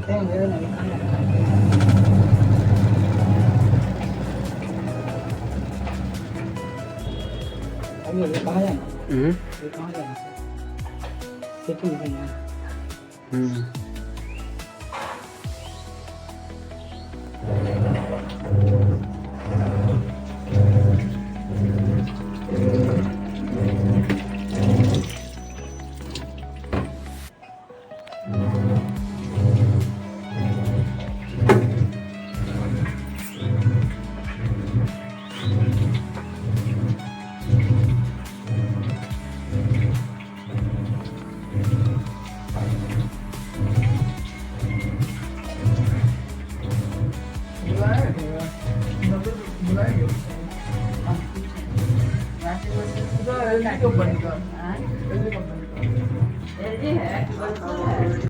ये कहाँ जाना? हम्म ये कहाँ जाना? सेटिंग करना है। हम्म LG है